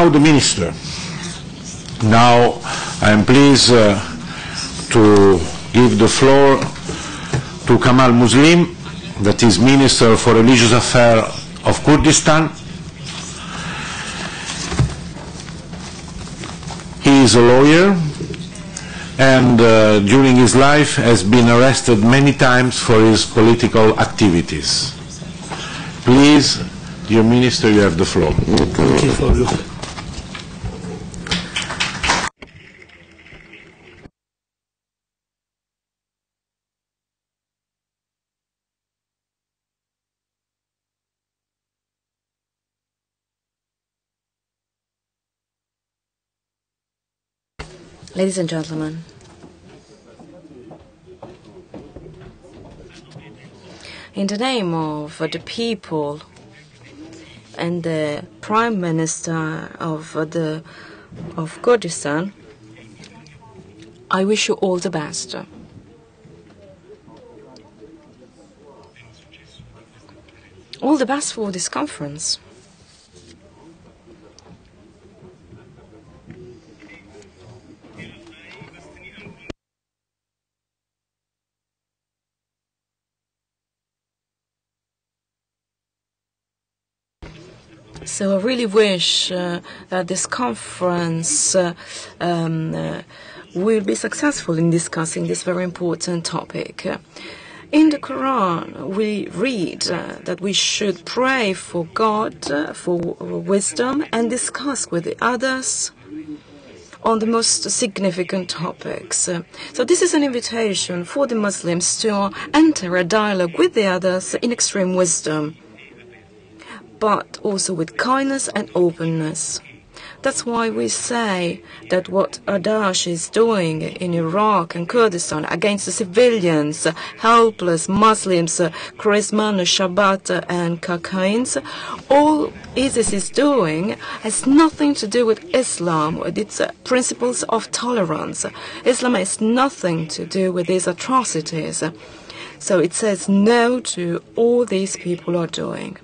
Now the minister. Now I am pleased to give the floor to Kamal Muslim, that is Minister for Religious Affairs of Kurdistan. He is a lawyer and during his life has been arrested many times for his political activities. Please, dear Minister, you have the floor. Thank you for you. Ladies and gentlemen, in the name of the people and the Prime Minister of Kurdistan, I wish you all the best. All the best for this conference. So I really wish that this conference will be successful in discussing this very important topic. In the Quran, we read that we should pray for God, for wisdom, and discuss with the others on the most significant topics. So this is an invitation for the Muslims to enter a dialogue with the others in extreme wisdom, but also with kindness and openness. That's why we say that what Daesh is doing in Iraq and Kurdistan against the civilians, helpless Muslims, Chrisman, Shabbat and Kakains, all ISIS is doing has nothing to do with Islam, with its principles of tolerance. Islam has nothing to do with these atrocities. So it says no to all these people are doing.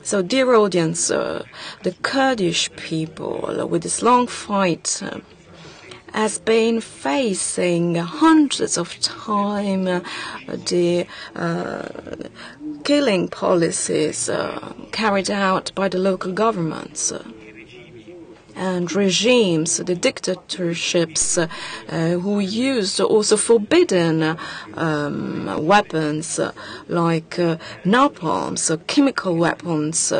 So, dear audience, the Kurdish people, with this long fight, has been facing hundreds of times the killing policies carried out by the local governments and regimes, the dictatorships who used also forbidden weapons like napalm, chemical weapons,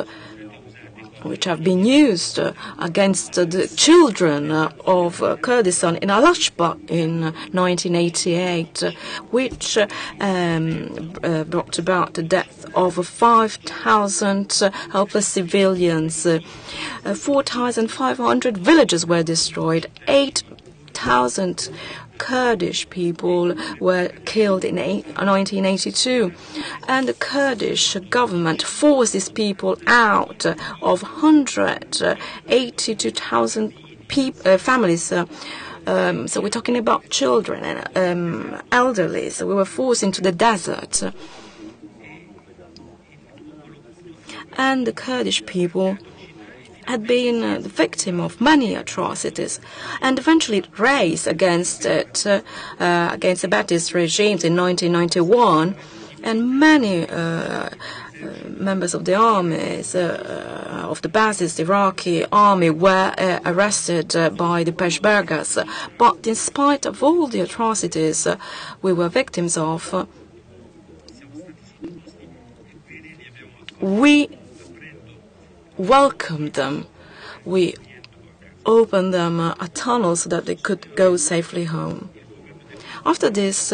which have been used against the children of Kurdistan in Al-Ashba in 1988, which brought about the death of 5,000 helpless civilians. 4,500 villages were destroyed. 8,000 Kurdish people were killed in 1982, and the Kurdish government forced these people out of 182,000 families. So we're talking about children and elderly. So we were forced into the desert. And the Kurdish people had been the victim of many atrocities, and eventually raised against it, against the Ba'athist regimes in 1991, and many members of the armies, of the Ba'athist Iraqi army, were arrested by the Peshmergas. But in spite of all the atrocities we were victims of, we welcomed them. We opened them a tunnel so that they could go safely home. After this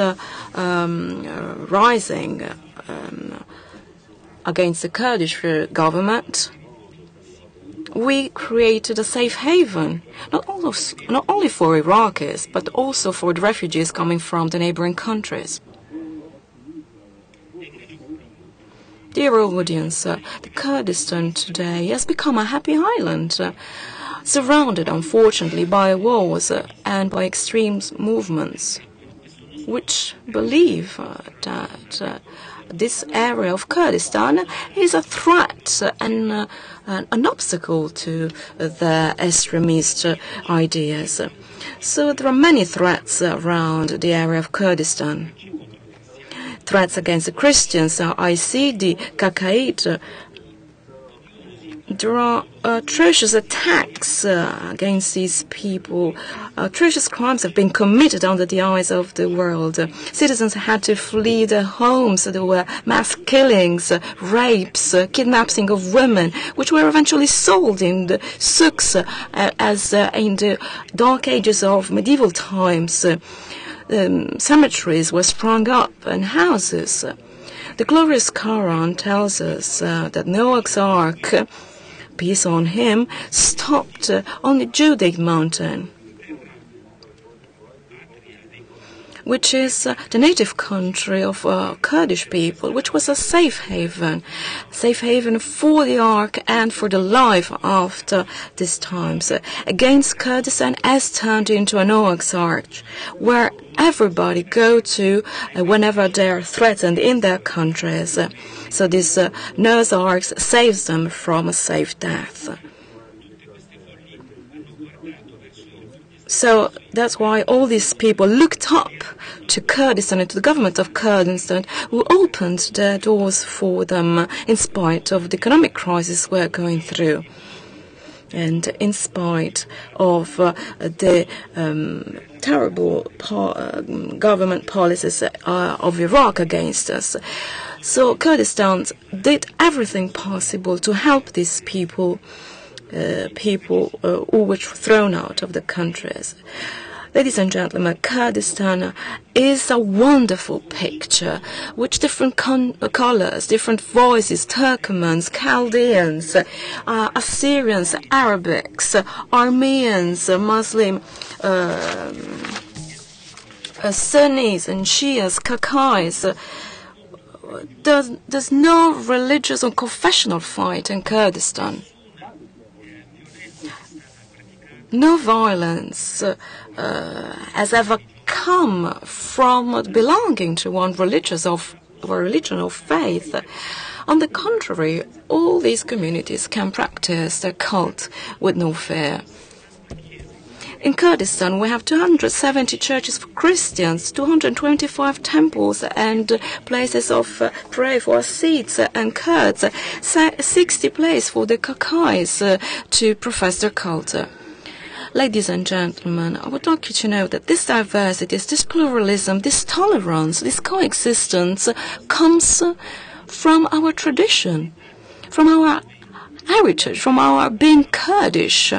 rising against the Kurdish government, we created a safe haven, not only for Iraqis, but also for the refugees coming from the neighboring countries. Dear audience, the Kurdistan today has become a happy island, surrounded, unfortunately, by wars and by extreme movements, which believe that this area of Kurdistan is a threat and an obstacle to the extremist ideas. So there are many threats around the area of Kurdistan. Threats against the Christians, ICD, Kakaid. There are atrocious attacks against these people. Atrocious crimes have been committed under the eyes of the world. Citizens had to flee their homes. There were mass killings, rapes, kidnapping of women, which were eventually sold in the souks as in the dark ages of medieval times. Cemeteries were sprung up and houses. The glorious Quran tells us that Noah's Ark, peace on him, stopped on the Judaic mountain, which is the native country of Kurdish people, which was a safe haven for the Ark and for the life after these times. Against Kurdistan has turned into a Noah's Ark, where everybody go to whenever they are threatened in their countries. So this Noah's Ark saves them from a safe death. So that's why all these people looked up to Kurdistan and to the government of Kurdistan, who opened their doors for them in spite of the economic crisis we're going through. And in spite of the terrible government policies of Iraq against us. So Kurdistan did everything possible to help these people, who were thrown out of the countries. Ladies and gentlemen, Kurdistan is a wonderful picture with different colors, different voices, Turkmens, Chaldeans, Assyrians, Arabics, Armenians, Muslim, Sunnis and Shias, Kakais. There's no religious or confessional fight in Kurdistan. No violence has ever come from belonging to one religion or faith. On the contrary, all these communities can practice their cult with no fear. In Kurdistan, we have 270 churches for Christians, 225 temples and places of prayer for Hasids and Kurds, 60 places for the Kakais to profess their cult. Ladies and gentlemen, I would like you to know that this diversity, this pluralism, this tolerance, this coexistence comes from our tradition, from our heritage, from our being Kurdish.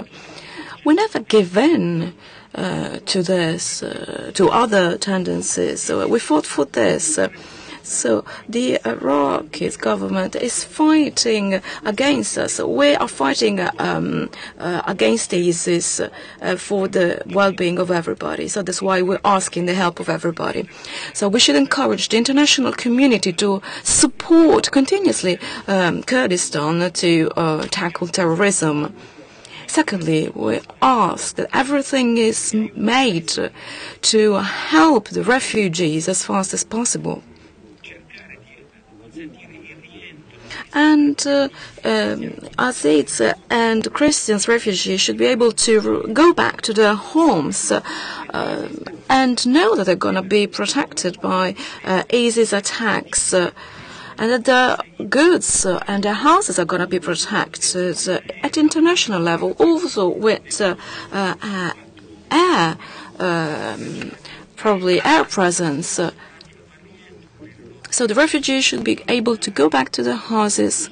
We never give in to this, to other tendencies. We fought for this. So the Iraqi government is fighting against us. We are fighting against ISIS for the well-being of everybody. So that's why we're asking the help of everybody. So we should encourage the international community to support continuously Kurdistan to tackle terrorism. Secondly, we ask that everything is made to help the refugees as fast as possible. And Hasids and Christians refugees should be able to go back to their homes and know that they're going to be protected by ISIS attacks. And that their goods and their houses are going to be protected at international level, also with air, probably air presence. So the refugees should be able to go back to their houses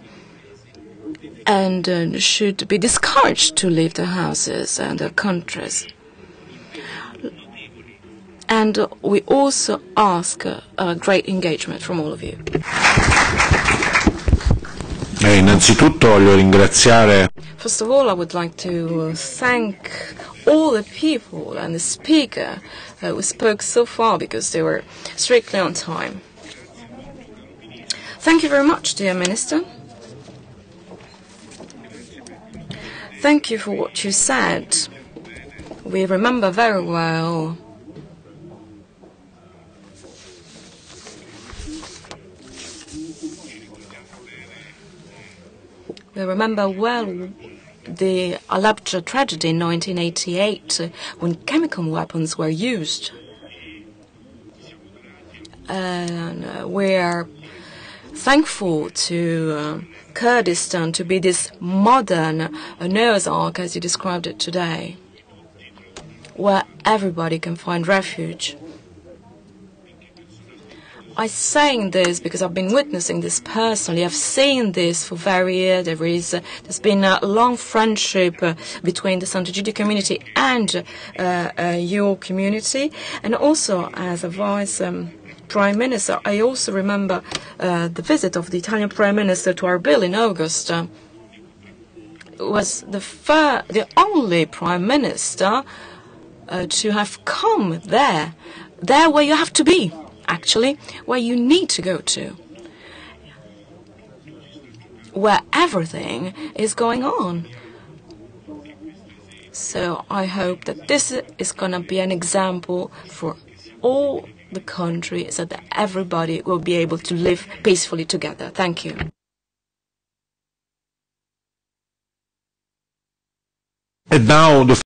and should be discouraged to leave their houses and their countries. And we also ask great engagement from all of you. Innanzitutto voglio ringraziare. First of all, I would like to thank all the people and the speaker who spoke so far because they were strictly on time. Thank you very much, dear Minister. Thank you for what you said. We remember very well remember well the Aleppo tragedy in 1988 when chemical weapons were used. And we are thankful to Kurdistan to be this modern Noah's Ark, as you described it today, where everybody can find refuge. I'm saying this because I've been witnessing this personally. I've seen this for very years. There's been a long friendship between the Sant'Egidio community and your community. And also, as a vice Prime Minister, I also remember the visit of the Italian Prime Minister to Erbil in August. Was the only Prime Minister to have come there where you have to be. Actually, where you need to go to, where everything is going on. So I hope that this is going to be an example for all the countries, so that everybody will be able to live peacefully together. Thank you. And now the